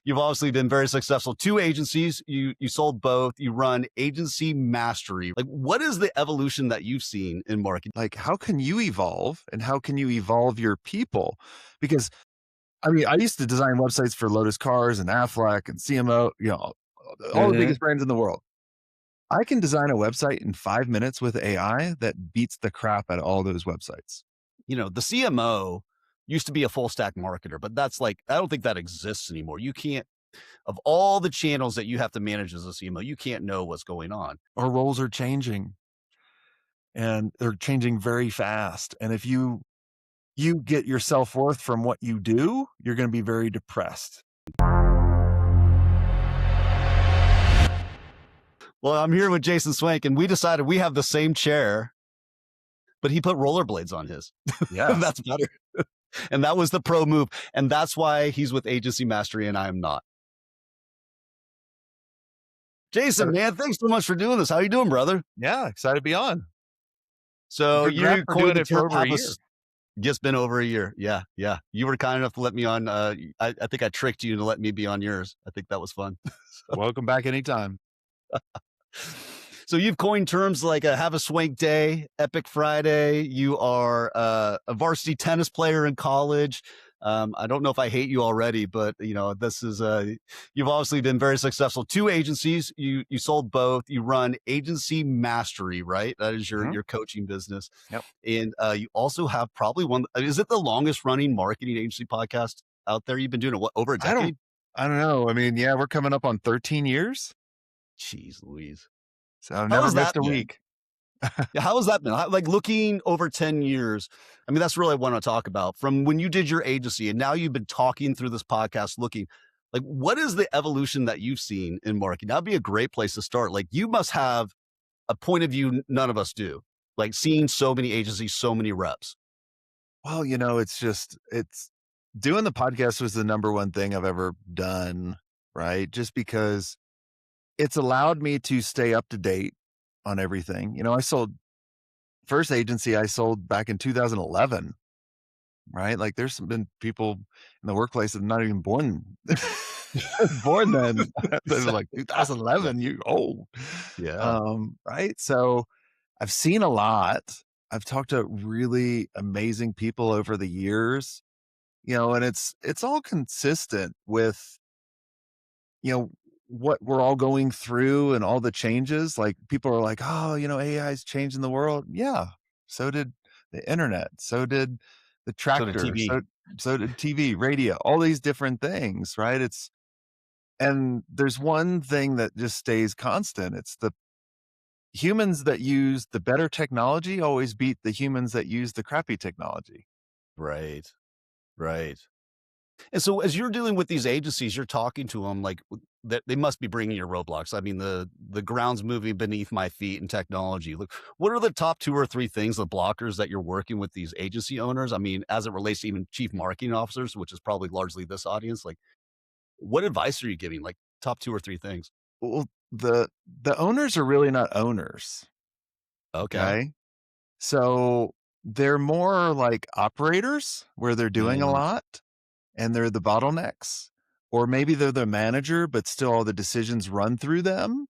You've obviously been very successful. 2 agencies, you sold both. You run Agency Mastery. Like, what is the evolution that you've seen in marketing? Like, how can you evolve and how can you evolve your people? Because I mean, I used to design websites for Lotus Cars and Aflac and CMO, all the biggest brands in the world. I can design a website in 5 minutes with AI that beats the crap out of all those websites. The CMO used to be a full stack marketer, but that's like, I don't think that exists anymore. You can't, of all the channels that you have to manage as a CMO, you can't know what's going on. Our roles are changing and they're changing very fast. And if you get your self-worth from what you do, you're going to be very depressed. Well, I'm here with Jason Swenk, and we decided we have the same chair, but he put rollerblades on his. Yeah. That's better. And that was the pro move. And that's why he's with Agency Mastery and I am not. Jason, man, thanks so much for doing this. How you doing, brother? Yeah, excited to be on. So you're doing it for over a year. Just been over a year. Yeah. You were kind enough to let me on. I think I tricked you to let me be on yours. I think that was fun. Welcome back anytime. So you've coined terms like a have a swank day, epic Friday. You are a varsity tennis player in college. I don't know if I hate you already, but this is you've obviously been very successful. 2 agencies, you sold both. You run Agency Mastery, right? That is your coaching business. Yep. And you also have probably one. Is it the longest running marketing agency podcast out there? You've been doing it over a decade? I don't know. I mean, yeah, we're coming up on 13 years. Jeez Louise. So I've never missed a week. Yeah, how has that been? Like looking over 10 years. I mean, that's really what I want to talk about. From when you did your agency and now you've been talking through this podcast, looking like, what is the evolution that you've seen in marketing? That'd be a great place to start. Like, you must have a point of view none of us do, like seeing so many agencies, so many reps. Well, it's doing the podcast was the number one thing I've ever done, right? Just because it's allowed me to stay up to date on everything. I sold first agency I sold back in 2011, right? Like there's been people in the workplace that are not even born then. They're like 2011, you old. Yeah. Right. So I've seen a lot. I've talked to really amazing people over the years, and it's all consistent with, what we're all going through and all the changes. Like people are like, oh, AI is changing the world. Yeah. So did the internet. So did the tractor. So did TV, radio, all these different things, right? And there's one thing that just stays constant. It's the humans that use the better technology always beat the humans that use the crappy technology. Right. And so as you're dealing with these agencies, you're talking to them like that they must be bringing your roadblocks. I mean, the ground's moving beneath my feet in technology. Look, what are the top 2 or 3 things, the blockers that you're working with these agency owners? I mean, as it relates to even chief marketing officers, which is probably largely this audience, like what advice are you giving? Like top 2 or 3 things? Well, the owners are really not owners. Okay. So they're more like operators where they're doing a lot and they're the bottlenecks, or maybe they're the manager, but still all the decisions run through them.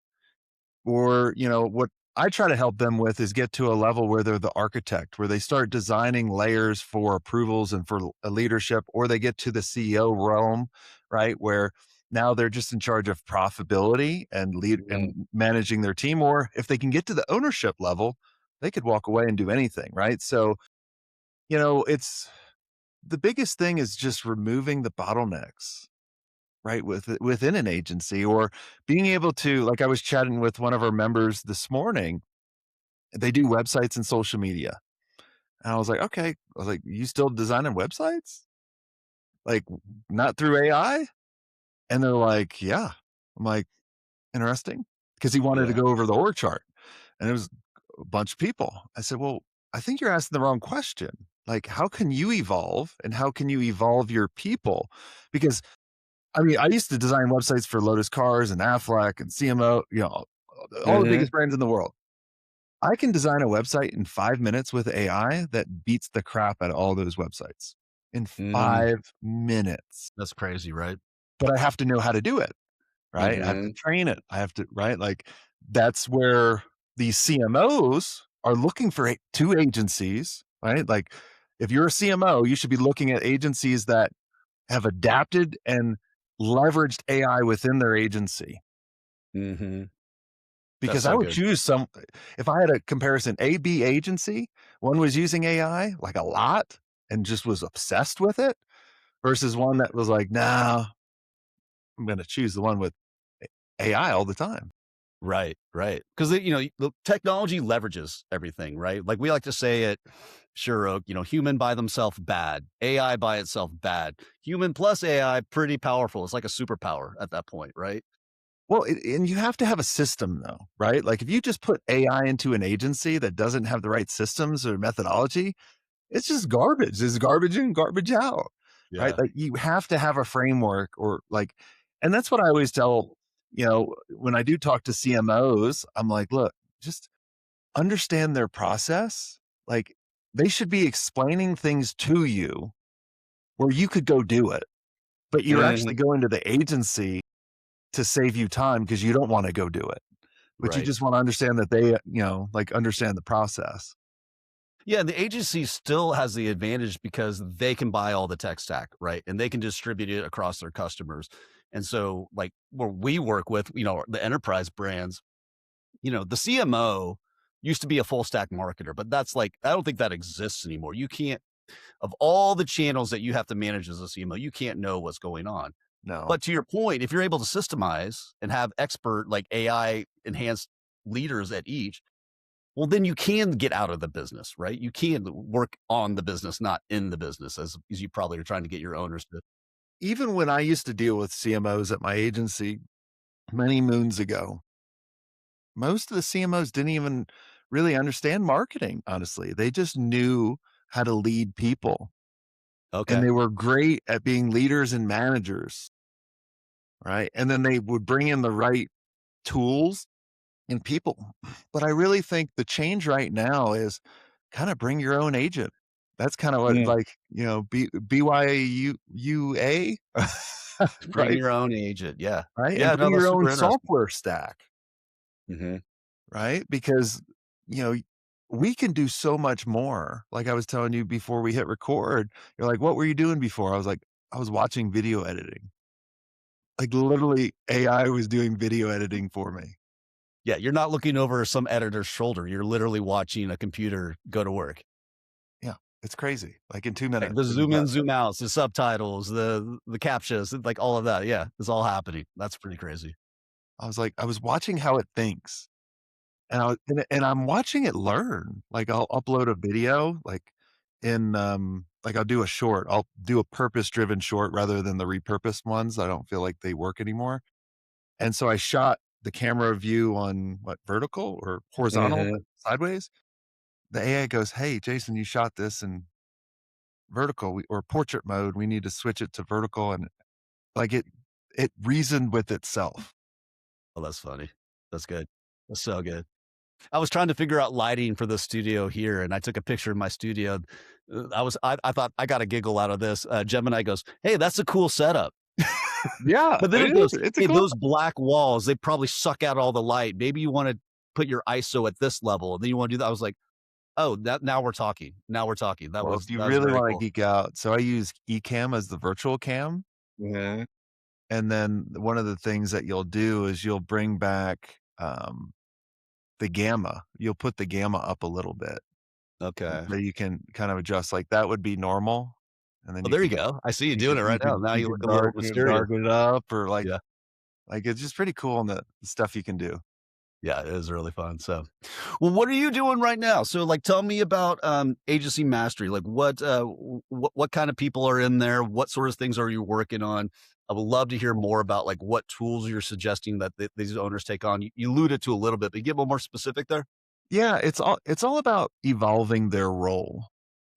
Or, what I try to help them with is get to a level where they're the architect, where they start designing layers for approvals and for a leadership, or they get to the CEO realm, right? Where now they're just in charge of profitability and and managing their team. Or if they can get to the ownership level, they could walk away and do anything, right? So, it's the biggest thing is just removing the bottlenecks, right? Within an agency, or being able to, like I was chatting with one of our members this morning, they do websites and social media. And I was like, okay, you still designing websites? Like not through AI? And they're like, yeah. I'm like, interesting. Because he wanted to go over the org chart and it was a bunch of people. I said, well, I think you're asking the wrong question. Like, how can you evolve and how can you evolve your people? Because I mean, I used to design websites for Lotus Cars and Aflac and CMO, all the biggest brands in the world. I can design a website in 5 minutes with AI that beats the crap out of all those websites in 5 minutes. That's crazy, right? but I have to know how to do it, right? I have to Mhm. train it. I have to, right? Like that's where these CMOs are looking for two agencies, right? Like if you're a CMO, you should be looking at agencies that have adapted and leveraged AI within their agency. Mhm. That's Because I so would good. choose some if I had a comparison, A, B agency, one was using AI like a lot and just was obsessed with it versus one that was like, "Nah, I'm gonna choose the one with AI all the time." Right, right. Because the technology leverages everything, right? Like, we like to say it, sure, human by themselves, bad. AI by itself, bad. Human plus AI, pretty powerful. It's like a superpower at that point, right? Well, and you have to have a system though, right? Like if you just put AI into an agency that doesn't have the right systems or methodology, it's just garbage. It's garbage in, garbage out, right? Yeah. Like you have to have a framework or like, and that's what I always tell, when I do talk to CMOs, I'm like, look, just understand their process. Like they should be explaining things to you where you could go do it, but you're actually Mhm. going to the agency to save you time because you don't want to go do it, but you Right. just want to understand that they, like understand the process. Yeah, and the agency still has the advantage because they can buy all the tech stack, right? And they can distribute it across their customers. And so, like, where we work with, the enterprise brands, the CMO used to be a full stack marketer, but that's like, I don't think that exists anymore. You can't, of all the channels that you have to manage as a CMO, you can't know what's going on. No, But to your point, if you're able to systemize and have expert, like, AI enhanced leaders at each, well, then you can get out of the business, right? You can work on the business, not in the business, as you probably are trying to get your owners to. even when I used to deal with CMOs at my agency many moons ago, most of the CMOs didn't even really understand marketing, honestly. They just knew how to lead people, and Okay. they were great at being leaders and managers, right? And then they would bring in the right tools and people. But I really think the change right now is kinda bring your own agent. That's kinda what Mm. like, BYUA, Bring right? your own agent. Yeah. Right? And Yeah. No, bring that's your own super interesting. software stack. Mhm. Right? Because, you know, we can do so much more. Like I was telling you before we hit record, you're like, "What were you doing before?" I was like, "I was watching video editing." Like, literally, AI was doing video editing for me. Yeah. You're not looking over some editor's shoulder. You're literally watching a computer go to work. Yeah, it's crazy. Like, in 2 Like minutes, the it was zoom in, done. zoom outs, the subtitles, the captchas, like all of that. Yeah. It's all happening. That's pretty crazy. I was like I was watching how it thinks, and I was and I'm watching it learn. Like, I'll upload a video, like, I'll do a short. I'll do a purpose-driven short rather than the repurposed ones. I don't feel like they work anymore. And so I shot the camera view on what, vertical or horizontal, Mhm. sideways? The AI goes, "Hey, Jason, you shot this in vertical or portrait mode. We need to switch it to vertical." And like it reasoned with itself. Oh, that's funny. That's good. That's so good. I was trying to figure out lighting for the studio here, and I took a picture of my studio. I thought I got a giggle out of this. Gemini goes, "Hey, that's a cool setup." Yeah, But then it it is. goes, It's a "Hey, cool. those black walls, they probably suck out all the light. Maybe you wanna put your ISO at this level, and then you wanna do that." I was like, "Oh, that now we're talking. Now we're talking." That Well, was if you that was really very wanna cool. geek out, so I use Ecamm as the virtual cam, Mhm. and then one of the things that you'll do is you'll bring back, the gamma. You'll put the gamma up a little bit. Okay. So you can kind of adjust, like, that would be normal, and then Well, there you go. I see you doing it right now. Now you you could look a little mysterious. darken it up or, Yeah. like, it's just pretty cool in the stuff you can do. Yeah, it is really fun. So, well, what are you doing right now? So, like, tell me about agency mastery. Like, what kind of people are in there? What sort of things are you working on? I would love to hear more about like what tools you're suggesting that these owners take on. You alluded to a little bit, but get a little more specific there. Yeah, it's all about evolving their role,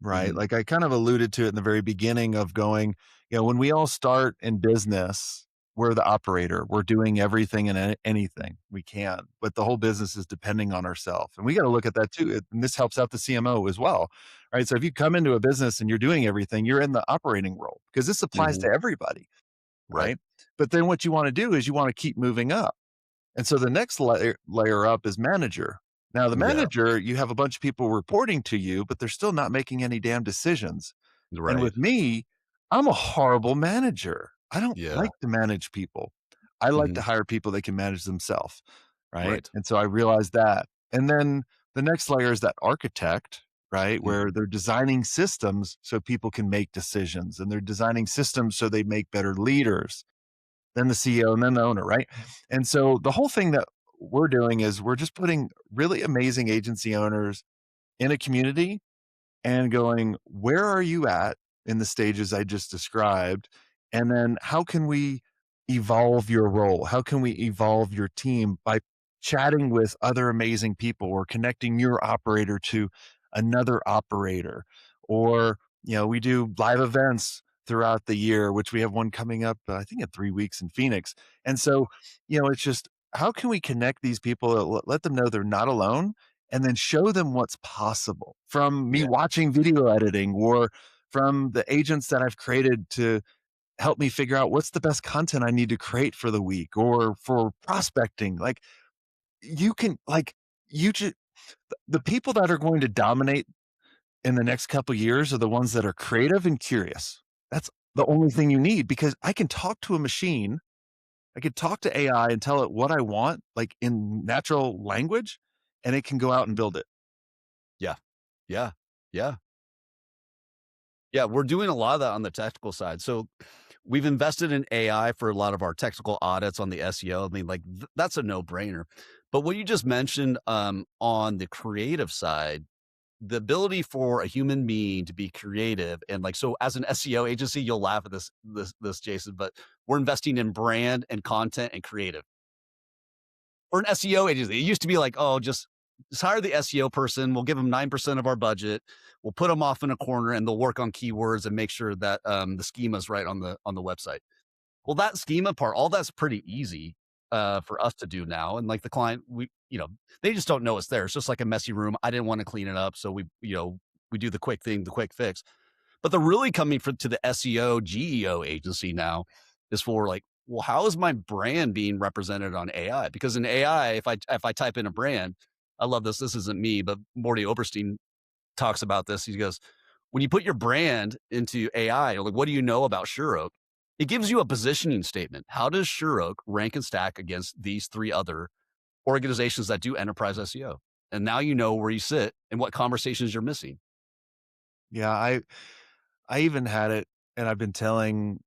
right? Hmm. Like, I kind of alluded to it in the very beginning of going, when we all start in business, we're the operator. We're doing everything and anything we can, but the whole business is depending on ourselves, and we gotta look at that too, and this helps out the CMO as well, right? So if you come into a business and you're doing everything, you're in the operating role because this applies Hmm. to everybody. Right. right? But then what you want to do is you want to keep moving up. And so the next layer up is manager. Now, the Yeah. manager, you have a bunch of people reporting to you, but they're still not making any damn decisions. And Right. with me, I'm a horrible manager. I don't Yeah. like to manage people. I like to Mhm. hire people that can manage themselves. Right. Right. And so I realized that. And then the next layer is that architect, right? Where Mhm. they're designing systems so people can make decisions and they're designing systems so they make better leaders, then the CEO, and then the owner, right? And so the whole thing that we're doing is we're just putting really amazing agency owners in a community and going, where are you at in the stages I just described? And then how can we evolve your role? How can we evolve your team by chatting with other amazing people or connecting your operator to another operator? Or, we do live events throughout the year, which we have one coming up, I think in 3 weeks in Phoenix. And so, it's just how can we connect these people, let them know they're not alone and then show them what's possible from me Yeah. watching video editing or from the agents that I've created to help me figure out what's the best content I need to create for the week or for prospecting. Like you can like you just the people that are going to dominate in the next couple years are the ones that are creative and curious. That's the only thing you need because I can talk to a machine. I could talk to AI and tell it what I want, like in natural language, and it can go out and build it. Yeah. Yeah. Yeah. Yeah. We're doing a lot of that on the technical side. So we've invested in AI for a lot of our technical audits on the SEO. I mean, like that's a no-brainer. But what you just mentioned on the creative side, the ability for a human being to be creative and like so as an SEO agency, you'll laugh at this Jason, but we're investing in brand and content and creative. For an SEO agency, it used to be like, oh, just hire the SEO person. We'll give them 9% of our budget. We'll put them off in a corner and they'll work on keywords and make sure that the schema is right on the website. Well, that schema part, all that's pretty easy for us to do now. And like the client, they just don't know it's there. It's just like a messy room. I didn't want to clean it up. So we do the quick thing, the quick fix. But the really coming to the SEO, GEO agency now is for like, well, how is my brand being represented on AI? Because in AI, if I type in a brand, I love this. This isn't me, but Morty Oberstein talks about this. He goes, when you put your brand into AI, like what do you know about SureOak? It gives you a positioning statement. How does SureOak rank and stack against these three other organizations that do enterprise SEO? And now you know where you sit and what conversations you're missing. Yeah, I even had it and I've been telling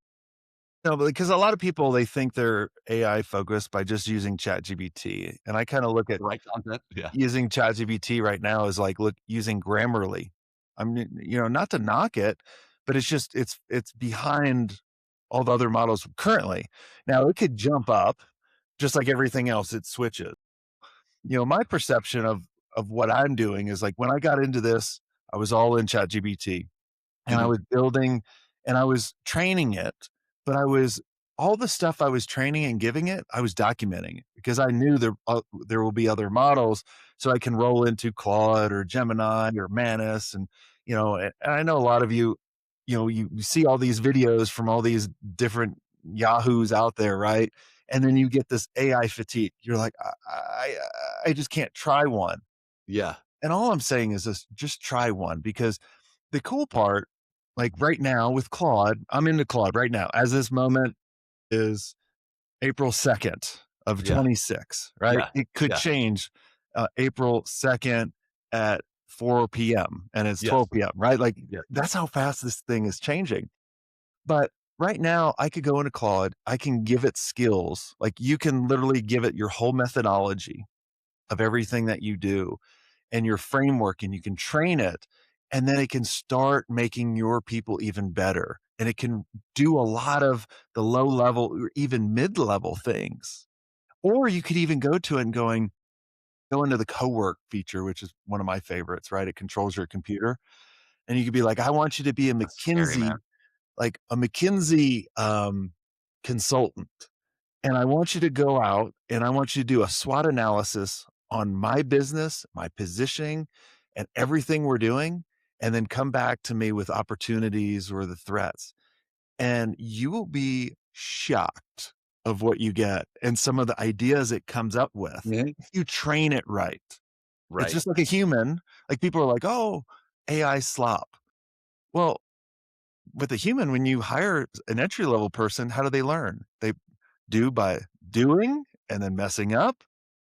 no, because a lot of people they think they're AI focused by just using ChatGPT. And I kind of look at The right content. Yeah. using ChatGPT right now as like look using Grammarly. I mean, not to knock it, but it's just it's behind all the other models currently. Now it could jump up just like everything else, it switches. My perception of what I'm doing is like when I got into this, I was all in ChatGPT. And I Mhm. was building and I was training it, but I was all the stuff I was training and giving it, I was documenting it because I knew there will be other models, so I can roll into Claude or Gemini or Manus, and I know a lot of you, you see all these videos from all these different yahoos out there, right? And then you get this AI fatigue. You're like, I just can't try one. Yeah. And all I'm saying is this, just try one because the cool part, like right now with Claude, I'm into Claude right now. As this moment is April 2nd of Yeah. 26, right? Yeah. It could Yeah. change April 2nd at 4 p.m. and it's Yes. 12 p.m., right? Like Yeah. that's how fast this thing is changing. But right now, I could go into Claude, I can give it skills. Like you can literally give it your whole methodology of everything that you do and your framework and you can train it and then it can start making your people even better and it can do a lot of the low level or even mid level things or you could even go to it and go into the co-work feature which is one of my favorites, right? It controls your computer and you could be like, I want you to be a That's scary, McKinsey, man. like a McKinsey consultant, and I want you to go out and I want you to do a SWOT analysis on my business, my positioning, and everything we're doing, and then come back to me with opportunities or the threats. And you will be shocked of what you get and some of the ideas it comes up with Mhm. if you train it right. It's Right. just like a human. Like people are like, "Oh, AI slop." Well, with a human, when you hire an entry level person, how do they learn? They do by doing and then messing up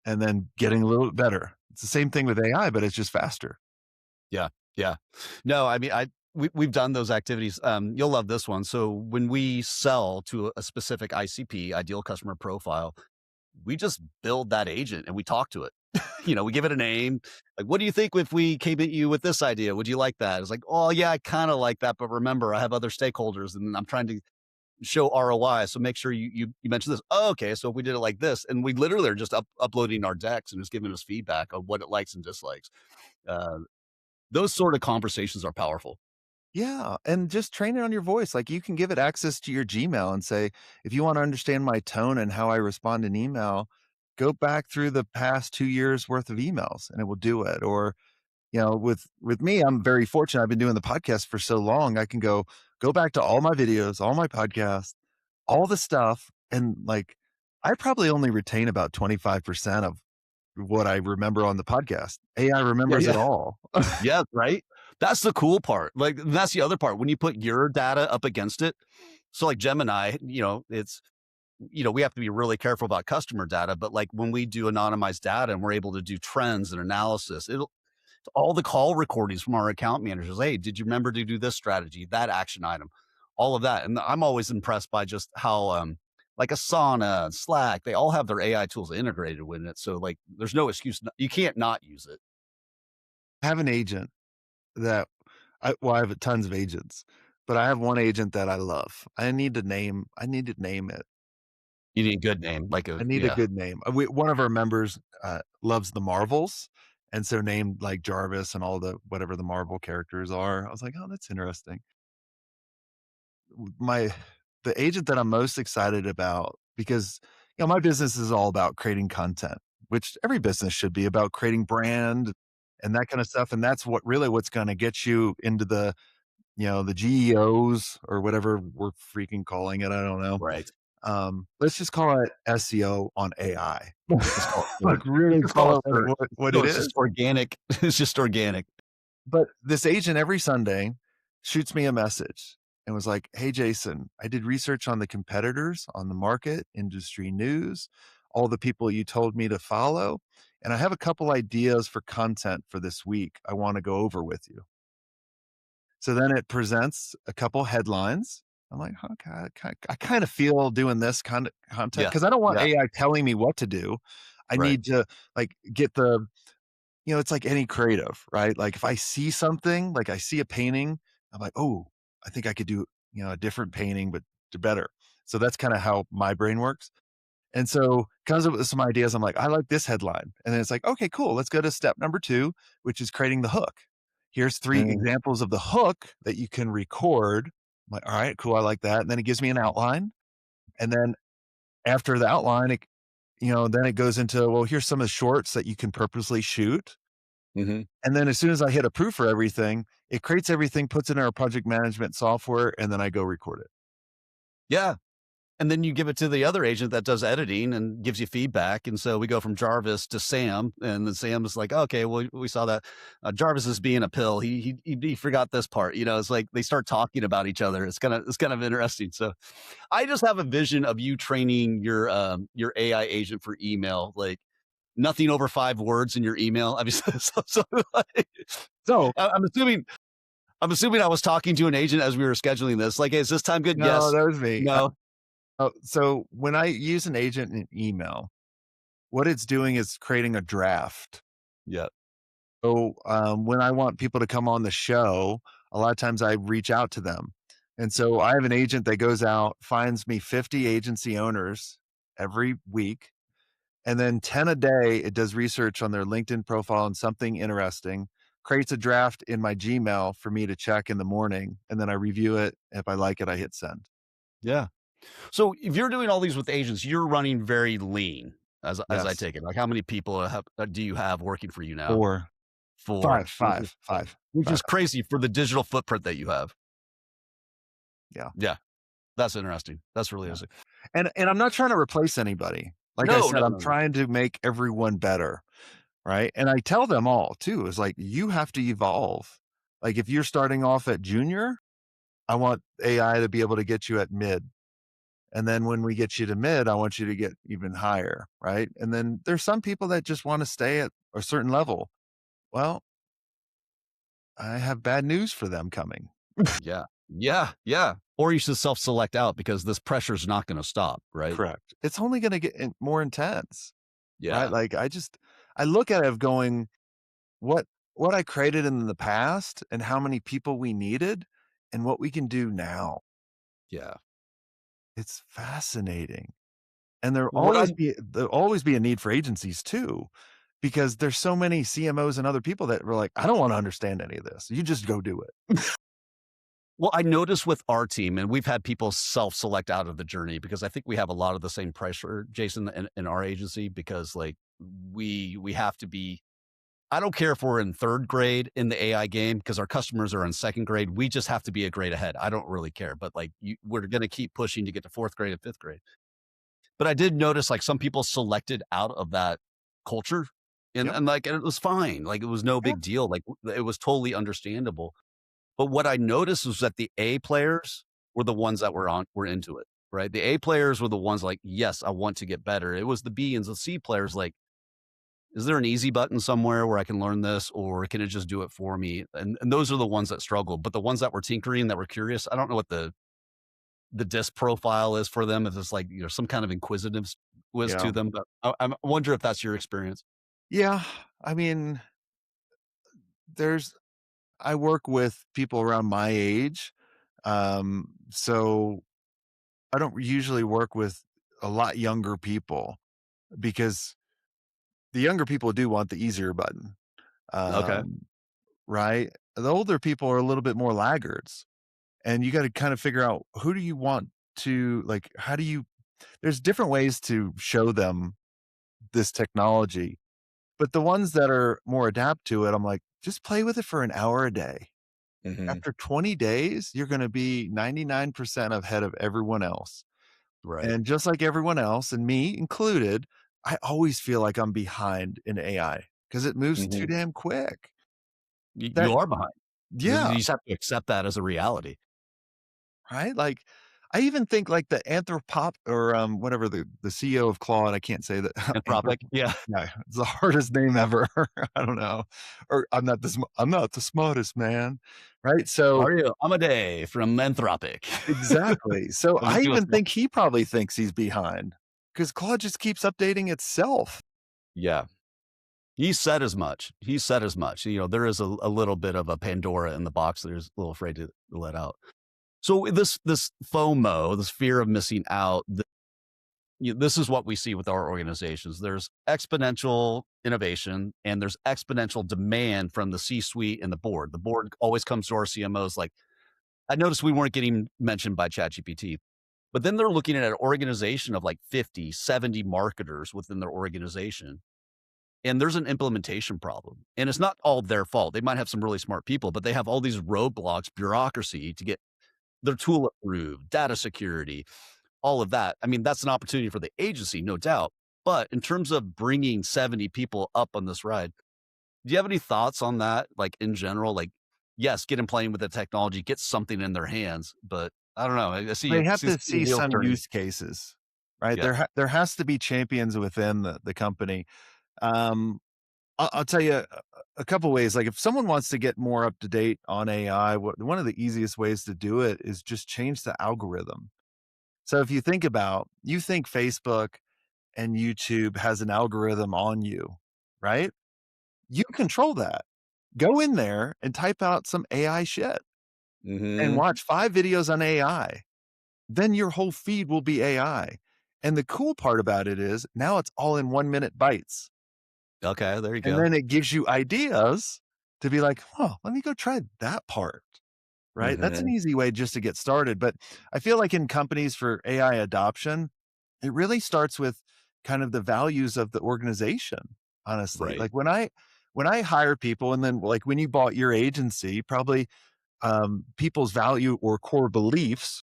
and then getting a little bit better. It's the same thing with AI, but it's just faster. Yeah. Yeah. No, I mean, we've done those activities. You'll love this one. So when we sell to a specific ICP, ideal customer profile, we just build that agent and we talk to it. We give it a name. Like, what do you think if we came at you with this idea? Would you like that? It's like, oh yeah, I kind of like that, but remember, I have other stakeholders and I'm trying to show ROI. So make sure you mention this. Oh, okay. So if we did it like this, and we literally are just uploading our decks and just giving us feedback on what it likes and dislikes. Uh, those sort of conversations are powerful. Yeah, and just train it on your voice. Like you can give it access to your Gmail and say, if you want to understand my tone and how I respond in email, go back through the past 2 years worth of emails and it will do it. Or, with me, I'm very fortunate. I've been doing the podcast for so long. I can go back to all my videos, all my podcasts, all the stuff. And like I probably only retain about 25% of what I remember on the podcast. AI Yeah, remembers it yeah. all. Yeah, right? That's the cool part. Like, that's the other part. When you put your data up against it, so like Gemini, we have to be really careful about customer data, but like when we do anonymized data and we're able to do trends and analysis, it'll all the call recordings from our account managers. Hey, did you remember to do this strategy, that action item, all of that? And I'm always impressed by just how like Asana, Slack, they all have their AI tools integrated with it. So like there's no excuse. You can't not use it. Have an agent that I have tons of agents, but I have one agent that I love. I need to name it. You need a good name, like I a need a yeah. good name. One of our members, loves the Marvels, and so named, like, Jarvis and all the whatever the Marvel characters are. I was like, "Oh, that's interesting." My the agent that I'm most excited about because, my business is all about creating content, which every business should be about creating brand and that kinda stuff, and that's what's gonna get you into the GEOs or whatever we're freaking calling it, I don't know. Right. Let's just call it SEO on AI. Just call it Like, search. You really just call call it it search. what No, it it's just is. organic. It's just organic. But this agent every Sunday shoots me a message and was like, "Hey, Jason, I did research on the competitors, on the market, industry news, all the people you told me to follow, and I have a couple ideas for content for this week I wanna go over with you." So then it presents a couple headlines. I'm like, "Okay, I kinda feel doing this kind of content Yeah. because I don't want Yeah. AI telling me what to do. I Right. need to, like, get it's like any creative, right? Like, if I see something, like, I see a painting, I'm like, "Oh, I think I could do, a different painting, but better." So that's kinda how my brain works. And so comes up with some ideas. I'm like, I like this headline. And then it's like, okay, cool. Let's go to step number 2, which is creating the hook. Here's 3 Mm, examples of the hook that you can record. I'm like, all right, cool. I like that. And then it gives me an outline. And then after the outline, then it goes into, well, here's some of the shorts that you can purposely shoot. mhm. And then as soon as I hit approve for everything, it creates everything, puts it in our project management software, and then I go record it. Yeah. And then you give it to the other agent that does editing and gives you feedback. And so we go from Jarvis to Sam, and then Sam is like, "Okay, well, we saw that Jarvis is being a pill. He forgot this part." It's like they start talking about each other. It's kind of interesting. So I just have a vision of you training your AI agent for email, like nothing over 5 words in your email. I mean, like, So I'm assuming I was talking to an agent as we were scheduling this. Like, "Hey, is this time good?" no, Yes. that was me. No. So when I use an agent in email, what it's doing is creating a draft. Yeah. So, when I want people to come on the show, a lot of times I reach out to them. And so I have an agent that goes out, finds me 50 agency owners every week, and then 10 a day, it does research on their LinkedIn profile and something interesting, creates a draft in my Gmail for me to check in the morning, and then I review it. If I like it, I hit send. Yeah. So if you're doing all these with agents, you're running very lean, as I Yes. take it. Like, how many people do you have working for you now? 4, 4, 5, which is 5, 5, which 5. is crazy for the digital footprint that you have. Yeah. Yeah. That's interesting. That's really Yeah. interesting. And I'm not trying to replace anybody. Like I No, said, no, I'm no, no. trying to make everyone better, right? And I tell them all too, is like, you have to evolve. Like if you're starting off at junior, I want AI to be able to get you at mid. And then when we get you to mid, I want you to get even higher, right? And then there's some people that just want to stay at a certain level. Well, I have bad news for them coming. Yeah. Yeah. Yeah. Or you should self-select out because this pressure is not going to stop, right? Correct. It's only going to get more intense, right? Yeah. Like I look at it of going, what what I created in the past and how many people we needed and what we can do now. Yeah. It's fascinating. And What I there'll always be a need for agencies too, because there's so many CMOs and other people that were like, I don't want to understand any of this. You just go do it. Well, I noticed with our team, and we've had people self-select out of the journey because I think we have a lot of the same pressure, Jason, in our agency, because like we have to be. I don't care if we're in third grade in the AI game because our customers are in second grade. We just have to be a grade ahead. I don't really care, but like we're going to keep pushing to get to fourth grade and fifth grade. But I did notice like some people selected out of that culture, and Yep. and it was fine. Like it was no Yeah. big deal. Like it was totally understandable. But what I noticed was that the A players were the ones that were into it, right? The A players were the ones like, yes, I want to get better. It was the B and the C players like, is there an easy button somewhere where I can learn this, or can it just do it for me? And those are the ones that struggled. But the ones that were tinkering, that were curious, I don't know what the disc profile is for them. If it's like some kind of inquisitiveness was Yeah. to them. But I wonder if that's your experience. Yeah. I mean, there's I work with people around my age. So I don't usually work with a lot younger people because the younger people do want the easier button. Okay. Um, right? The older people are a little bit more laggards, and you got to kind of figure out who do you want to like, how do you, there's different ways to show them this technology, but the ones that are more adapt to it, I'm like, just play with it for an hour a day. Mhm. After 20 days, you're going to be 99% ahead of everyone else. Right. And just like everyone else, and me included, I always feel like I'm behind in AI because it moves too Mhm. damn quick. You That, are behind. You yeah, just have to accept that as a reality. right? Like, I even think like the Anthropop or whatever the CEO of Claude, I can't say that. Anthrop, Anthropic. Yeah. yeah, it's the hardest name ever. I don't know, or I'm not the smartest man, right? How So are you? I'm a day from Anthropic. exactly. So Of the I US. even think he probably thinks he's behind because Claude just keeps updating itself. Yeah. He said as much. He said as much. There is a little bit of a Pandora in the box that he's a little afraid to let out. So this FOMO, this fear of missing out, this is what we see with our organizations. There's exponential innovation and there's exponential demand from the C-suite and the board. The board always comes to our CMOs like, I noticed we weren't getting mentioned by ChatGPT. But then they're looking at an organization of like 50, 70 marketers within their organization. And there's an implementation problem. And it's not all their fault. They might have some really smart people, but they have all these roadblocks, bureaucracy to get their tool approved, data security, all of that. I mean, that's an opportunity for the agency, no doubt. But in terms of bringing 70 people up on this ride, do you have any thoughts on that? Like in general, like, yes, get them playing with the technology, get something in their hands. But I don't know. I see They it. have See to the see wheels some turning. use cases, right? Yeah. There has to be champions within the company. Um, I'll tell you a couple ways. Like if someone wants to get more up to date on AI, one of the easiest ways to do it is just change the algorithm. So if you think about, you think Facebook and YouTube has an algorithm on you, right? You control that. Go in there and type out some AI shit and Mhm. watch 5 videos on AI. Then your whole feed will be AI. And the cool part about it is now it's all in 1 minute bites. Okay. There you And go. then it gives you ideas to be like, "Huh, let me go try that part." Right? That's an Mhm. easy way just to get started, but I feel like in companies for AI adoption, it really starts with kind of the values of the organization, honestly. Right. Like when I hire people and then like when you bought your agency, probably, people's value or core beliefs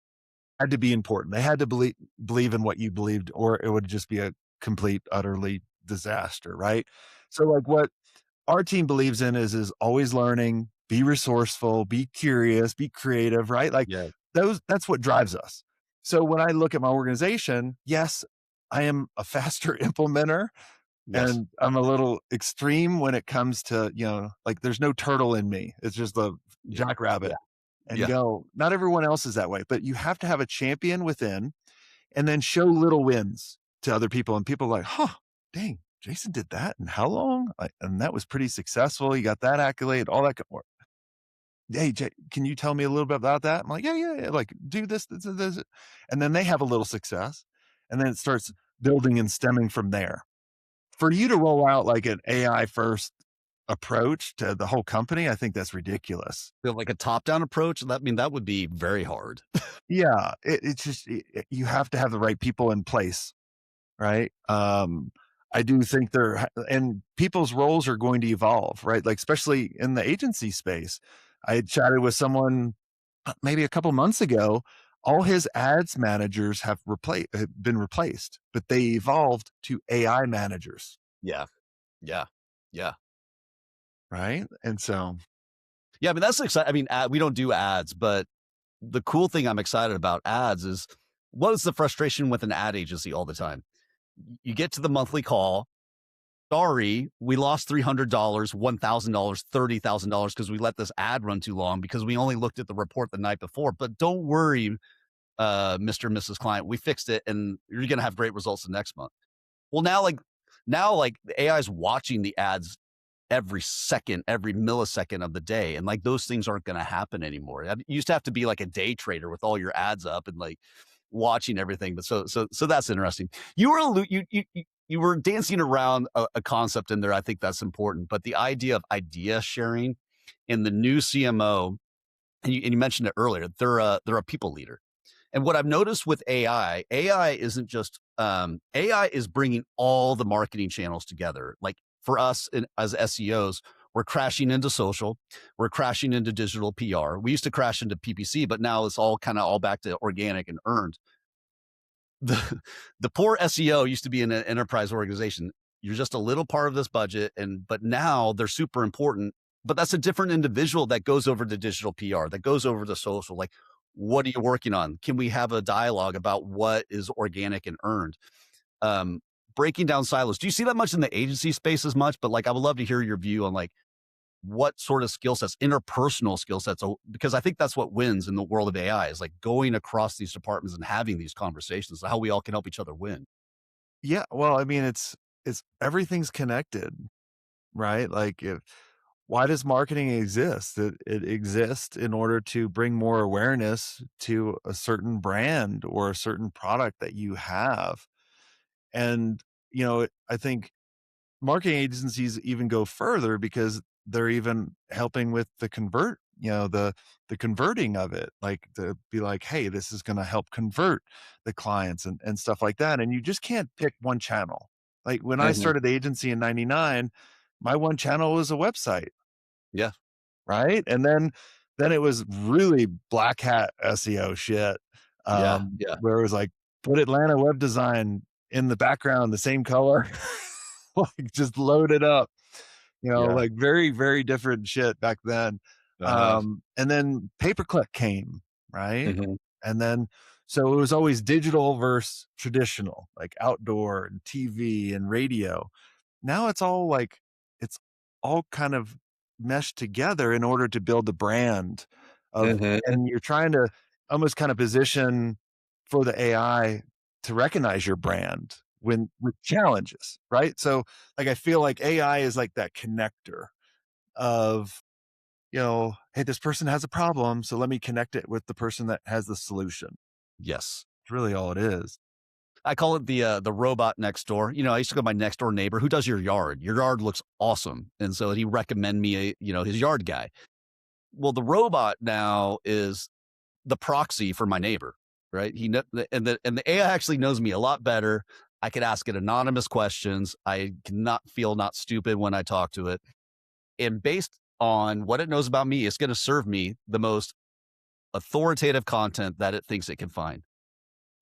had to be important. They had to believe in what you believed, or it would just be a complete, utterly disaster, right? So, like, what our team believes in is always learning, be resourceful, be curious, be creative, right? Like Yeah. that's what drives us. So when I look at my organization, yes, I am a faster implementer Yes. and I'm a little extreme when it comes to, like there's no turtle in me. It's just the Yeah. Yeah. jackrabbit and Yeah. go. Not everyone else is that way, but you have to have a champion within and then show little wins to other people. And people are like, huh, dang, Jason did that. And how long? And that was pretty successful. You got that accolade, all that. Hey, can you tell me a little bit about that? I'm like, yeah. Like, do this. And then they have a little success. And then it starts building and stemming from there. For you to roll out like an AI first approach to the whole company, I think that's ridiculous. Feel like a top-down approach, that would be very hard. Yeah, it's just you have to have the right people in place, right? I do think and people's roles are going to evolve, right? Like especially in the agency space. I had chatted with someone maybe a couple months ago. All his ads managers have been replaced, but they evolved to AI managers. Yeah. Yeah. Yeah. Right. And so, Yeah, that's exciting. We don't do ads, but the cool thing I'm excited about ads is what is the frustration with an ad agency all the time? You get to the monthly call. Sorry, we lost $300, $1,000, $30,000 because we let this ad run too long because we only looked at the report the night before. But don't worry, Mr. and Mrs. Client, we fixed it and you're going to have great results the next month. Well, now the AI is watching the ads every second, every millisecond of the day. And like those things aren't going to happen anymore. You used to have to be like a day trader with all your ads up and like watching everything. But so that's interesting. You were dancing around a concept in there. I think that's important. But the idea of idea sharing in the new CMO, and you mentioned it earlier, they're a people leader. And what I've noticed with AI isn't just AI is bringing all the marketing channels together. Like for us as SEOs, we're crashing into social, we're crashing into digital PR. We used to crash into PPC, but now it's all back to organic and earned. The poor SEO used to be in an enterprise organization. You're just a little part of this budget, but now they're super important. But that's a different individual that goes over to digital PR, that goes over to social. Like, what are you working on? Can we have a dialogue about what is organic and earned? Breaking down silos. Do you see that much in the agency space as much? But like, I would love to hear your view on like what sort of skill sets, interpersonal skill sets, because I think that's what wins in the world of AI is like going across these departments and having these conversations, how we all can help each other win. yeah, well, I mean, it's everything's connected, right? Like why does marketing exist? It exists in order to bring more awareness to a certain brand or a certain product that you have. And, I think marketing agencies even go further because they're even helping with the converting of it, like to be like, hey, this is going to help convert the clients and stuff like that. And you just can't pick one channel. Like when I Mhm. started the agency in 99, my one channel was a website. Yeah. Right. And then it was really black hat SEO shit. Yeah. Yeah. Where it was like, put Atlanta web design in the background, the same color, like just load it up, Yeah. like very, very different shit back then. Uh-huh. And then pay-per-click came, right? Mhm. And then, so it was always digital versus traditional, like outdoor and TV and radio. Now it's all kind of meshed together in order to build a brand Mhm. and you're trying to almost kind of position for the AI to recognize your brand with challenges, right? So like I feel like AI is like that connector of, hey, this person has a problem, so let me connect it with the person that has the solution. Yes. It's really all it is. I call it the robot next door. I used to go to my next door neighbor. Who does your yard? Your yard looks awesome. And so he recommend me his yard guy. Well, the robot now is the proxy for my neighbor, right? And the AI actually knows me a lot better. I could ask it anonymous questions. I cannot feel not stupid when I talk to it. And based on what it knows about me, it's going to serve me the most authoritative content that it thinks it can find.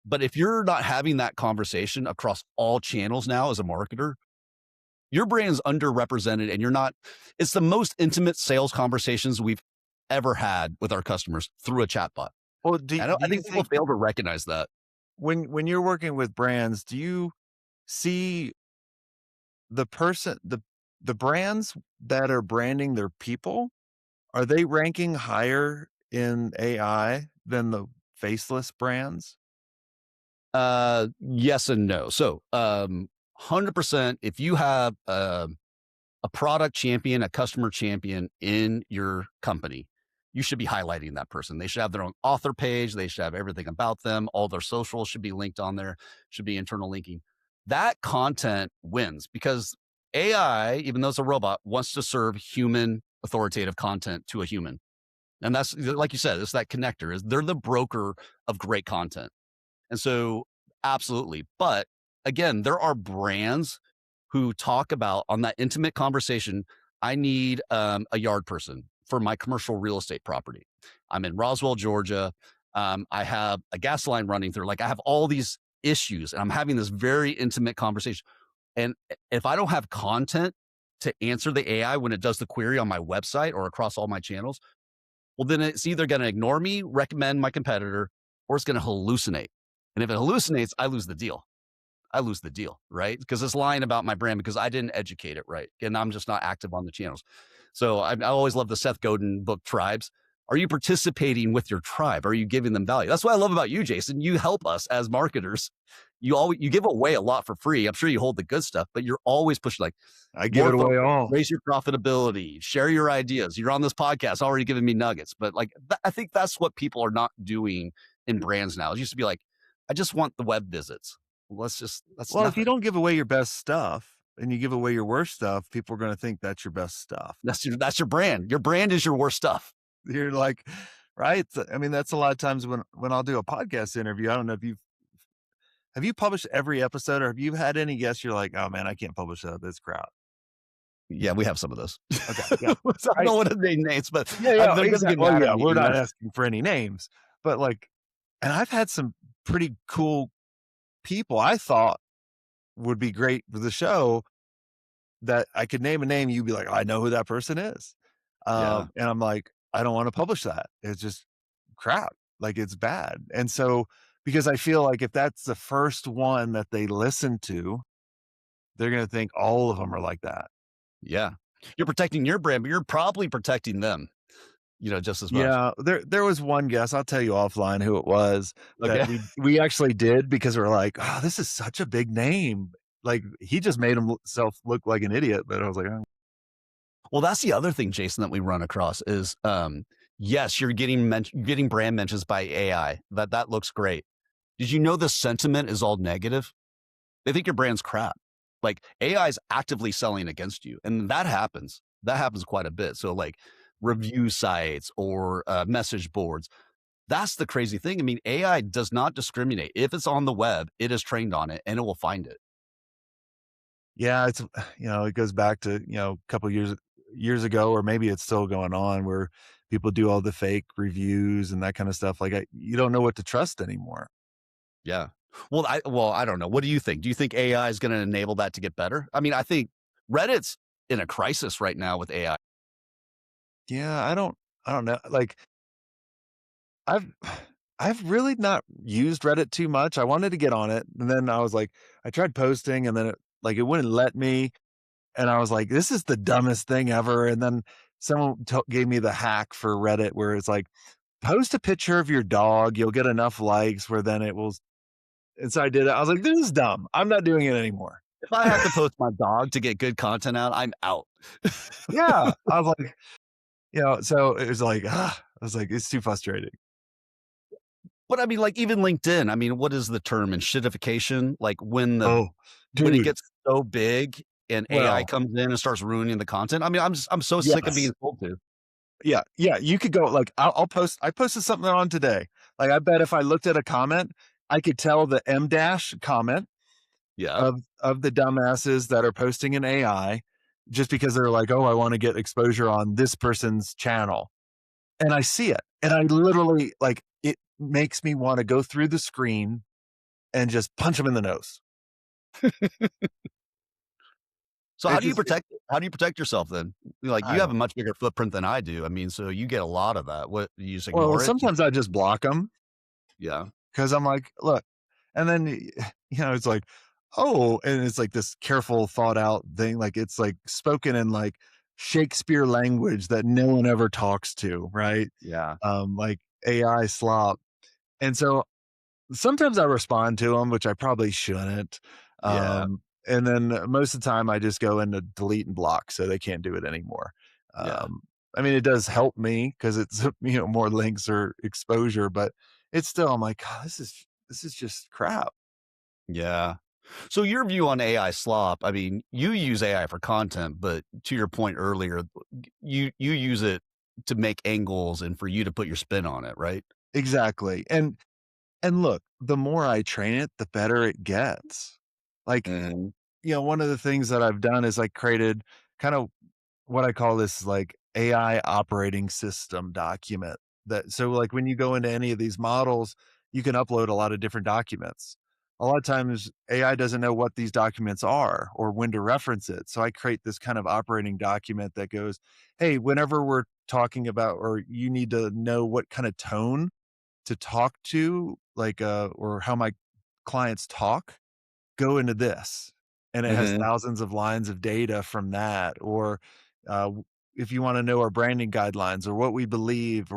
But if you're not having that conversation across all channels now as a marketer, your brand's underrepresented and you're not, it's the most intimate sales conversations we've ever had with our customers through a chatbot. Well, I think people fail to recognize that. when you're working with brands, do you see the brands that are branding their people, are they ranking higher in AI than the faceless brands? Yes and no. So, 100%, if you have a product champion, a customer champion in your company, you should be highlighting that person. They should have their own author page. They should have everything about them. All their socials should be linked on there, should be internal linking. That content wins because AI, even though it's a robot, wants to serve human authoritative content to a human. And that's like you said, it's that connector. Is they're the broker of great content. And so absolutely. But again, there are brands who talk about on that intimate conversation, I need a yard person for my commercial real estate property. I'm in Roswell, Georgia. I have a gas line running through. Like I have all these issues and I'm having this very intimate conversation. And if I don't have content to answer the AI when it does the query on my website or across all my channels, well, then it's either going to ignore me, recommend my competitor, or it's going to hallucinate. And if it hallucinates, I lose the deal. Right? Because it's lying about my brand because I didn't educate it right. And I'm just not active on the channels. So I always love the Seth Godin book, Tribes. Are you participating with your tribe? Are you giving them value? That's what I love about you, Jason. You help us as marketers. You give away a lot for free. I'm sure you hold the good stuff, but you're always pushing like, I give it away all. Raise your profitability, share your ideas. You're on this podcast already giving me nuggets, but like, I think that's what people are not doing in brands now. It used to be like, I just want the web visits. That's Well, nothing. if you don't give away your best stuff and you give away your worst stuff, people are going to think that's your best stuff. That's your brand. Your brand is your worst stuff. You're like, right? I mean, that's a lot of times when I'll do a podcast interview. I don't know if have you published every episode, or have you had any guests you're like, oh man, I can't publish that. That's crap. Yeah, we have some of those. Okay, yeah. So I don't want to name names, but Yeah, they're exactly. gonna get mad at me, We're you not know? asking for any names, but like, and I've had some pretty cool people I thought would be great for the show that I could name a name. You'd be like, I know who that person is. Yeah. And I'm like, I don't want to publish that. It's just crap. Like it's bad. And so, because I feel like if that's the first one that they listen to, they're going to think all of them are like that. Yeah. You're protecting your brand, but you're probably protecting them, just as much. Yeah. There was one guest, I'll tell you offline who it was that Okay. we actually did because we're like, oh, this is such a big name. Like he just made himself look like an idiot. But I was like, oh. Well, that's the other thing, Jason, that we run across is, yes, you're getting brand mentions by AI. That looks great. Did you know the sentiment is all negative? They think your brand's crap. Like AI is actively selling against you, and that happens. That happens quite a bit. So, like review sites or message boards. That's the crazy thing. I mean, AI does not discriminate. If it's on the web, it is trained on it, and it will find it. Yeah, it's it goes back to a couple years ago, or maybe it's still going on, where people do all the fake reviews and that kind of stuff. Like you don't know what to trust anymore. Yeah. Well, I don't know. What do you think? Do you think AI is going to enable that to get better? I mean, I think Reddit's in a crisis right now with AI. Yeah, I don't know. Like I've really not used Reddit too much. I wanted to get on it, and then I was like, I tried posting, and then it wouldn't let me, and I was like, this is the dumbest thing ever. And then someone gave me the hack for Reddit where it's like, post a picture of your dog, you'll get enough likes where then it will. And so I did it. I was like, this is dumb. I'm not doing it anymore. If I have to post my dog to get good content out, I'm out. Yeah. I was like, so it was like, I was like, it's too frustrating. But I mean, like even LinkedIn, I mean, what is the term in shitification? Like when Oh, when it dude. gets so big and AI Well, comes in and starts ruining the content. I mean, I'm so sick of being yes. told to. Yeah. You could go like, I'll post. I posted something on today. Like, I bet if I looked at a comment, I could tell the M dash comment Yeah. of the dumbasses that are posting in AI just because they're like, oh, I want to get exposure on this person's channel. and I see it. And I literally like it makes me want to go through the screen and just punch them in the nose. So It just how do you protect yourself then? Like, I you have don't a much bigger footprint than I do. I mean, so you get a lot of that. What, you just well, ignore it? sometimes I just block them Yeah. because I'm like, look, and then it's like, oh, and it's like this careful, thought out thing. Like it's like spoken in like Shakespeare language that no one ever talks to, right? Yeah. Like AI slop. And so sometimes I respond to them, which I probably shouldn't. Yeah. And then most of the time I just go into delete and block so they can't do it anymore. Yeah. Um, I mean, it does help me because it's more links or exposure, but it's still I'm like, "God, this is just crap." Yeah. So your view on AI slop, I mean, you use AI for content, but to your point earlier, you use it to make angles and for you to put your spin on it, right? Exactly. And look, the more I train it, the better it gets. Like, Mhm. one of the things that I've done is I created kind of what I call this like AI operating system document that so like when you go into any of these models, you can upload a lot of different documents. A lot of times AI doesn't know what these documents are or when to reference it. So I create this kind of operating document that goes, hey, whenever we're talking about or you need to know what kind of tone to talk to, like or how my clients talk, go into this, and it has Mhm. thousands of lines of data from that, or, if you wanna know our branding guidelines or what we believe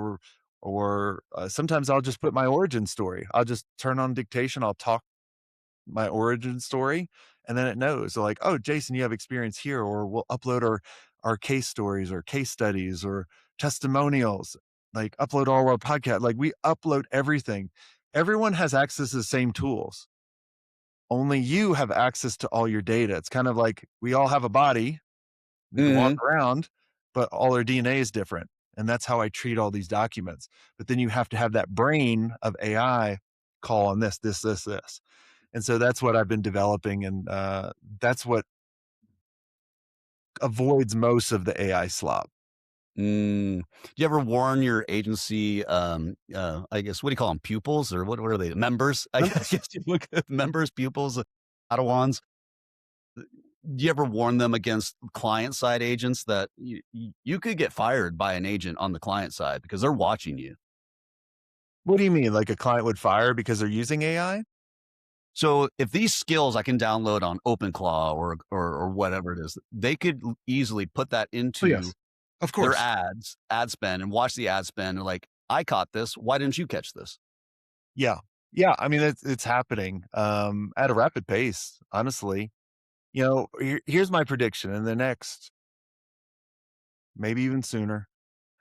or sometimes I'll just put my origin story. I'll just turn on dictation, I'll talk my origin story, and then it knows. So like, "Oh, Jason, you have experience here," or we'll upload our case stories or case studies or testimonials, like, upload all our podcast like, we upload everything. Everyone has access to the same tools. Only you have access to all your data. It's kind of like we all have a body, we can walk Mhm. around, but all our DNA is different, and that's how I treat all these documents. But then you have to have that brain of AI call on this, this, this, this. And so that's what I've been developing, and, that's what avoids most of the AI slop. Mm. Do you ever warn your agency, I guess, what do you call them? Pupils or what are they? Members? I Members. guess you look at members, pupils, Padawans. Do you ever warn them against client side agents that you could get fired by an agent on the client side because they're watching you? What do you mean? Like a client would fire because they're using AI? So if these skills I can download on OpenClaw or whatever it is, they could easily put that Oh, into yes. Of their course. ad spend and watch the ad spend and like, I caught this. Why didn't you catch this? Yeah. Yeah, I mean, it's happening, at a rapid pace, honestly. Here's my prediction in the next maybe even sooner,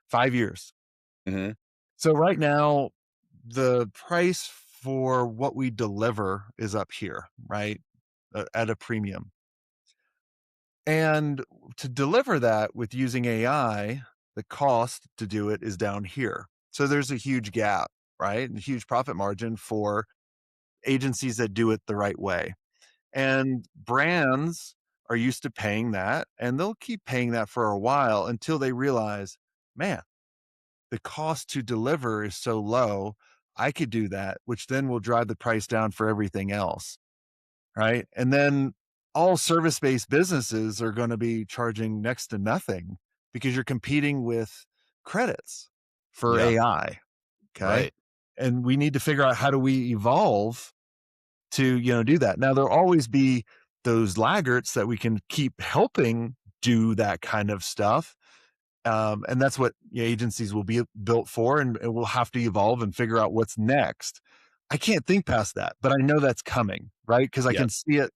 5 years. Mhm. So right now, the price for what we deliver is up here, right? At a premium. And to deliver that with using AI, the cost to do it is down here. So there's a huge gap, right? And a huge profit margin for agencies that do it the right way. And brands are used to paying that and they'll keep paying that for a while until they realize, man, the cost to deliver is so low. I could do that, which then will drive the price down for everything else. Right. And then all service based businesses are going to be charging next to nothing because you're competing with credits for Yeah, AI. Okay. right. And we need to figure out how do we evolve to, do that. Now, there'll always be those laggards that we can keep helping do that kind of stuff. And that's what agencies will be built for. And we'll have to evolve and figure out what's next. I can't think past that, but I know that's coming, right? Because I Yeah, can see it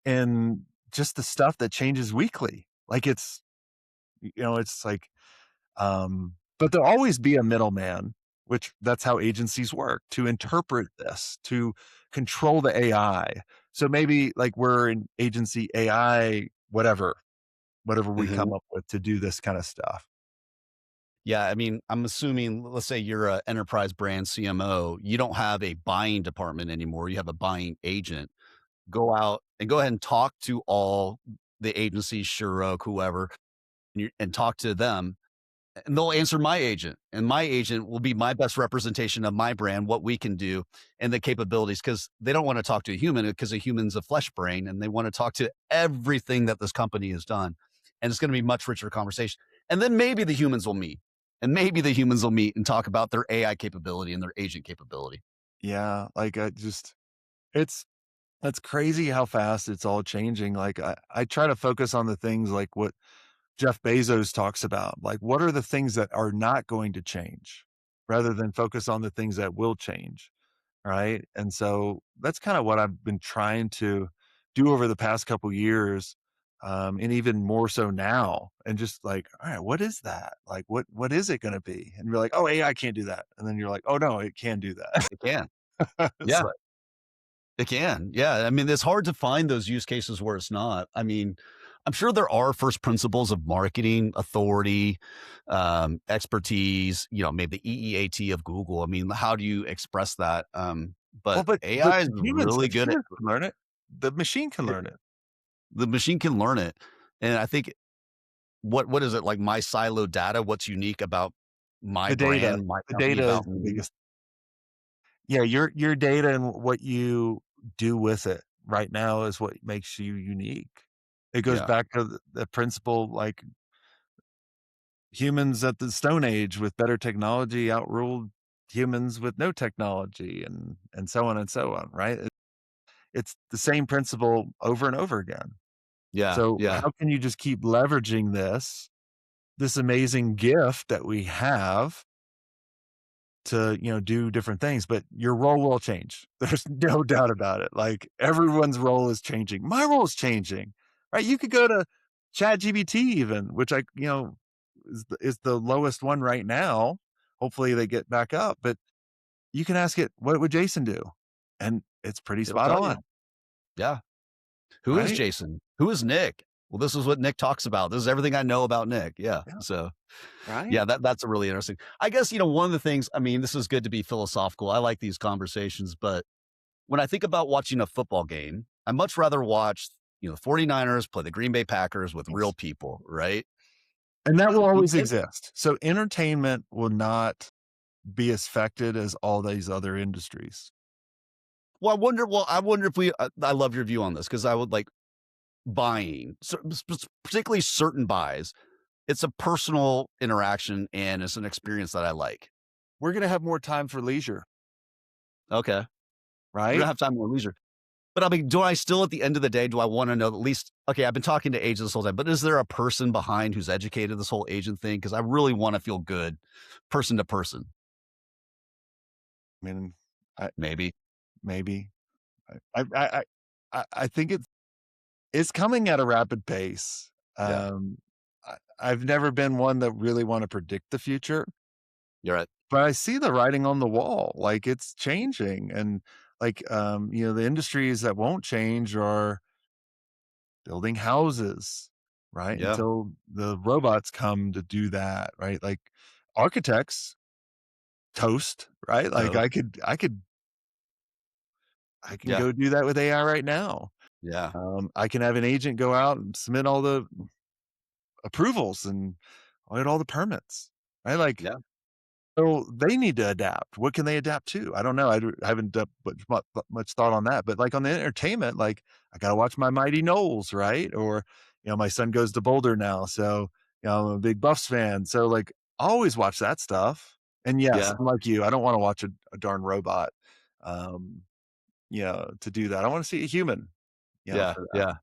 in just the stuff that changes weekly. Like it's like, but there'll always be a middleman, which that's how agencies work to interpret this, to control the AI. So maybe like we're an agency AI, whatever we come Mhm. up with to do this kind of stuff. yeah. I mean, I'm assuming, let's say you're a enterprise brand CMO, you don't have a buying department anymore. You have a buying agent. Go out and go ahead and talk to all the agencies, Shurok, whoever, and talk to them. and they'll answer my agent, and my agent will be my best representation of my brand, what we can do, and the capabilities. Because they don't want to talk to a human because a human's a flesh brain, and they want to talk to everything that this company has done, and it's going to be much richer conversation. And then maybe the humans will meet, and maybe the humans will meet and talk about their AI capability and their agent capability. Yeah, like, it's that's crazy how fast it's all changing. Like, I try to focus on the things like what Jeff Bezos talks about. Like, what are the things that are not going to change rather than focus on the things that will change, right? And so that's kind of what I've been trying to do over the past couple years, and even more so now. And just like, all right, what is that? Like, what is it going to be? And you're like, oh, AI can't do that. And then you're like, oh no, it can do that. It can, It's yeah, like, it can, yeah. I mean, it's hard to find those use cases where it's not. I mean, I'm sure there are first principles of marketing authority, expertise, maybe the EEAT of Google. I mean, how do you express that? well, But but AI is humans, really if good at humans can learn it, the machine can it. learn it. The machine can learn it. And I think what is it like my siloed data? What's unique about my brand, my The company, data is about the me? biggest. Yeah, your data and what you do with it right now is what makes you unique. It goes Yeah. back to the principle, like, humans at the Stone Age with better technology outruled humans with no technology, and so on, right? It's the same principle over and over again. Yeah. So, Yeah. how can you just keep leveraging this amazing gift that we have to, do different things, but your role will change. There's no doubt about it. Like, everyone's role is changing. My role is changing, right? You could go to ChatGPT even, which is the lowest one right now. Hopefully they get back up, but you can ask it, what would Jason do? And it's pretty It'll spot tell you. on, Yeah. Who is right? Jason? Who is Nick? Well, this is what Nick talks about. This is everything I know about Nick. Yeah. Yeah, So right? yeah, that's a really interesting. I guess, one of the things, I mean, this is good to be philosophical. I like these conversations, but when I think about watching a football game, I much rather watch, the 49ers play the Green Bay Packers with real Yes. people, right? And that will You always can't. exist. So entertainment will not be affected as all these other industries. Well, I wonder if I love your view on this because I would like buying, particularly certain buys. It's a personal interaction and it's an experience that I like. We're gonna have more time for leisure, Okay. We're gonna right? have time more leisure. But I mean, do I still at the end of the day, do I want to know at least, okay, I've been talking to agents this whole time, but is there a person behind who's educated this whole agent thing? Because I really want to feel good person to person, I mean, I maybe. maybe. I think it's coming at a rapid pace. Yeah, I've never been one that really wanna predict the future, you're right. but I see the writing on the wall, like, it's changing, and, like, the industries that won't change are building houses, right? Yeah, Until the robots come to do that, right? Like, architects, toast, right? Like, toast. I can Yeah, go do that with AI right now. yeah, I can have an agent go out and submit all the approvals and get all the permits, right? Like, yeah, so they need to adapt. What can they adapt to? I don't know. I haven't done much thought on that. But like on the entertainment, like I got to watch my Mighty Knowles, right? Or my son goes to Boulder now, so I'm a big Buffs fan. So like, I always watch that stuff. And yes, yeah, I'm like you. I don't want to watch a darn robot, to do that. I want to see a human, yeah, for that. yeah.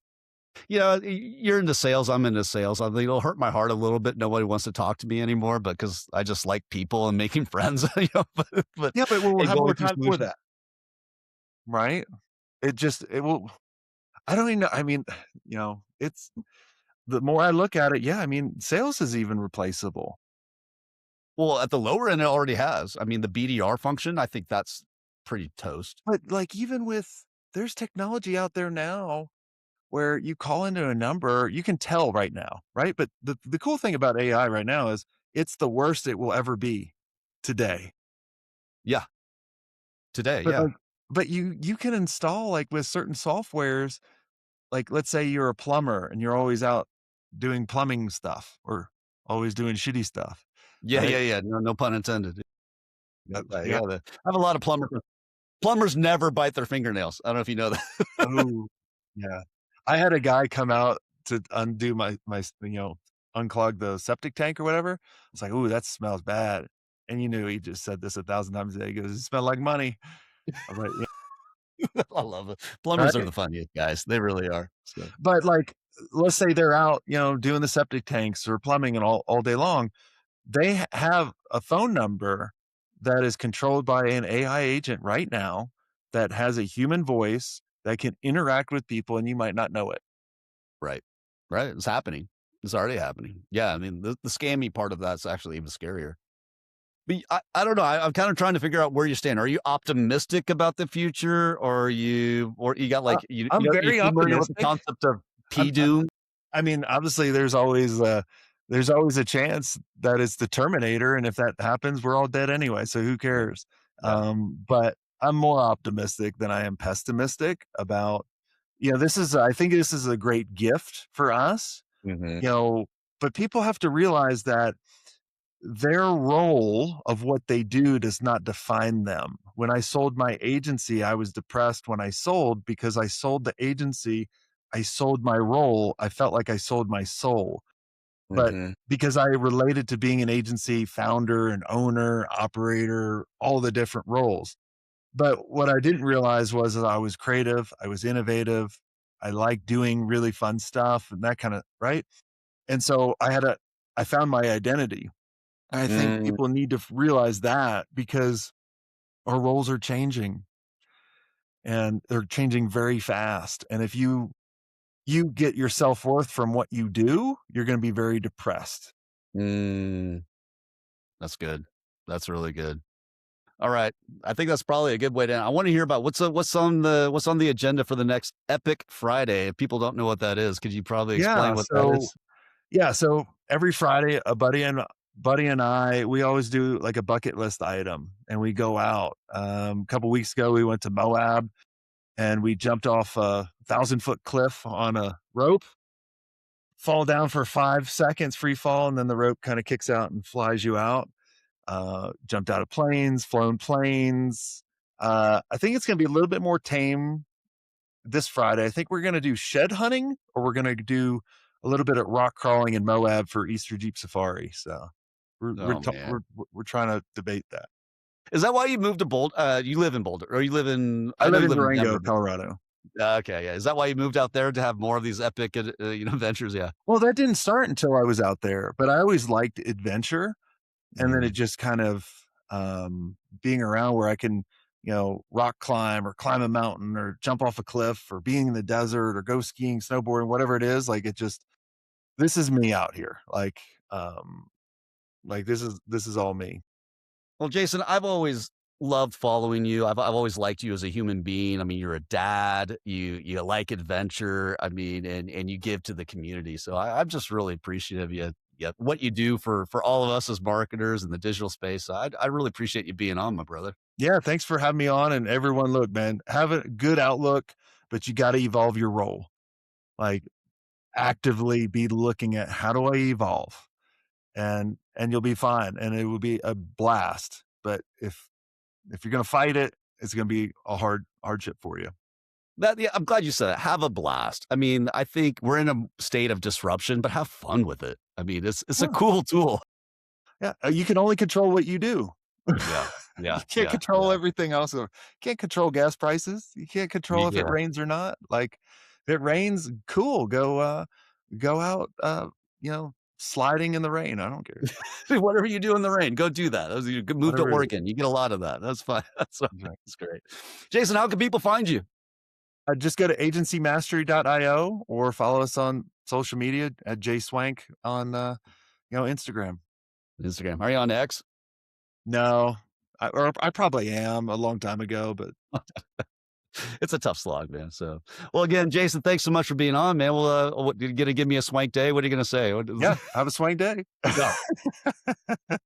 You're into sales. I'm into sales. I think it'll hurt my heart a little bit. Nobody wants to talk to me anymore, but because I just like people and making friends, but Yeah, but we'll and have more going through time for solutions. that, right? It will. I don't even know. I mean, it's the more I look at it, yeah, I mean, sales is even replaceable. Well, at the lower end, it already has. I mean, the BDR function, I think that's pretty toast. But like, even with there's technology out there now where you call into a number, you can tell right now, right? But the cool thing about AI right now is it's the worst it will ever be today. Yeah, today, But yeah, like, but you can install like with certain softwares, like let's say you're a plumber and you're always out doing plumbing stuff or always doing shitty stuff. Yeah, right? yeah, yeah. No pun intended. Yeah. Yeah, I have a lot of plumbers never bite their fingernails. I don't know if you know that. Oh, yeah. I had a guy come out to undo unclog the septic tank or whatever. It's like, "Ooh, that smells bad." And you knew he just said this 1,000 times a day. He goes, "It smelled like money." I was like, "Yeah." I love it. Plumbers are Right? the funniest guys. They really are. So, But, like, let's say they're out, doing the septic tanks or plumbing and all day long. They have a phone number that is controlled by an AI agent right now that has a human voice that can interact with people, and you might not know it. right. Right. It's happening. It's already happening. Yeah. I mean, the scammy part of that's actually even scarier. But I don't know. I'm kind of trying to figure out where you stand. Are you optimistic about the future, or you got Uh, like you I'm know you very familiar with the optimistic. concept of I'm P doom? I mean, obviously, there's always a chance that it's the Terminator, and if that happens, we're all dead anyway. So who Yeah, cares? yeah, But I'm more optimistic than I am pessimistic about. I think this is a great gift for us. Mhm. You know, but people have to realize that their role of what they do does not define them. When I sold my agency, I was depressed when I sold because I sold the agency. I sold my role. I felt like I sold my soul. But Mhm. because I related to being an agency founder and owner, operator, all the different roles. But what I didn't realize was that I was creative, I was innovative, I like doing really fun stuff and that kind of right. And so I found my identity. I think Mm. people need to realize that because our roles are changing and they're changing very fast. And if you get your self-worth from what you do, you're going to be very depressed. Mm. that's good. That's really good. All right, I think that's probably a good way to. I want to hear about what's on the agenda for the next Epic Friday. If people don't know what that is, could you probably explain Yeah, what that is? so every Friday a buddy and I, we always do like a bucket list item and we go out. A couple weeks ago we went to Moab and we jumped off a 1,000-foot cliff on a rope, fall down for 5 seconds, free fall, and then the rope kind of kicks out and flies you out. Jumped out of planes, flown planes. I think it's going to be a little bit more tame this Friday. I think we're going to do shed hunting, or we're going to do a little bit of rock crawling in Moab for Easter Jeep Safari. So we're we're Oh t- man, we're, we're trying to debate that. is that why you moved to Boulder? You live in Boulder, or you live in? I I know live you in live in Denver, Durango, but Colorado. okay, yeah. Is that why you moved out there to have more of these epic, adventures? Yeah. Well, that didn't start until I was out there, but I always liked adventure, and then it Mhm. just kind of being around where I can, rock climb or climb a mountain or jump off a cliff or being in the desert or go skiing, snowboarding, whatever it is. Like it just this is me out here. Like this is all me. Well, Jason, I've always loved following you. I've always liked you as a human being. I mean, you're a dad. You like adventure. I mean, and you give to the community. So I'm just really appreciative of you. Yeah, what you do for all of us as marketers in the digital space. I really appreciate you being on, my brother. Yeah, thanks for having me on. And everyone, look, man, have a good outlook, but you got to evolve your role. Like actively be looking at how do I evolve, and you'll be fine, and it will be a blast. But if you're gonna fight it, it's gonna be a hardship for you. Yeah, I'm glad you said that. Have a blast. I mean, I think we're in a state of disruption, but have fun with it. I mean, it's a Yeah, cool tool. yeah. You can only control what you do. Yeah, You yeah, can't yeah, control yeah, everything else. Can't control gas prices. You can't control if it yeah. rains or not. Like if it rains, cool. Go out. Sliding in the rain. I don't care. Whatever you do in the rain, go do that. You could move to Whatever it is. Oregon. You get a lot of that. That's fine. Right. That's great. Jason, how can people find you? Just go to agencymastery.io or follow us on social media at jswank on Instagram. Instagram. Are you on X? No, I probably am a long time ago, but It's a tough slog, man. So, well, again, Jason, thanks so much for being on, man. Well, what, you gonna give me a swank day? What are you gonna say? yeah, have a swank day. No.